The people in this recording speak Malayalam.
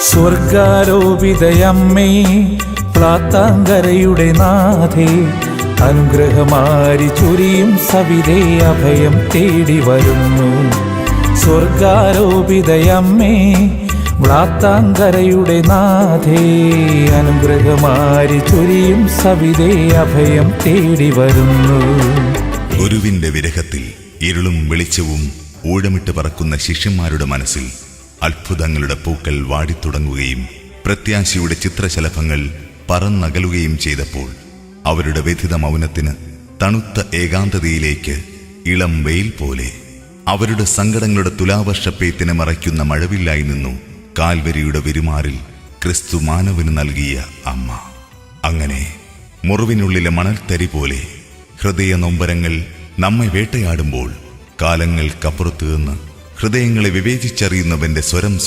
സ്വർഗാരോപിതയമ്മേ, പ്ലാത്താങ്കരയുടെ നാഥേ, അനുഗ്രഹമാരി ചൊരിയും സവിതേ, അഭയം തേടി വരുന്നു. സ്വർഗാരോപിതയമ്മേ, പ്ലാത്താങ്കരയുടെ നാഥേ, അനുഗ്രഹമാരി ചൊരിയും സവിതേ, അഭയം തേടി വരുന്നു. ഗുരുവിന്റെ വിരഹത്തിൽ ഇരുളും വെളിച്ചവും ഊഴമിട്ട് പറക്കുന്ന ശിഷ്യന്മാരുടെ മനസ്സിൽ അത്ഭുതങ്ങളുടെ പൂക്കൾ വാടിത്തുടങ്ങുകയും പ്രത്യാശയുടെ ചിത്രശലഭങ്ങൾ പറന്നകലുകയും ചെയ്തപ്പോൾ അവരുടെ വ്യഥിത മൗനത്തിന് തണുത്ത ഏകാന്തതയിലേക്ക് ഇളം വെയിൽ പോലെ അവരുടെ സങ്കടങ്ങളുടെ തുലാവർഷപ്പേത്തിനെ മറയ്ക്കുന്ന മഴവില്ലായി നിന്നു കാൽവരിയുടെ വിരുമാറിൽ ക്രിസ്തു മാനവന് നൽകിയ അമ്മ. അങ്ങനെ മുറിവിനുള്ളിലെ മണൽത്തരി പോലെ ഹൃദയ നൊമ്പരങ്ങൾ നമ്മെ വേട്ടയാടുമ്പോൾ കാലങ്ങൾക്കപ്പുറത്ത് നിന്ന് ഹൃദയങ്ങളെ വിവേചിച്ചറിയുന്നവന്റെ സ്വരം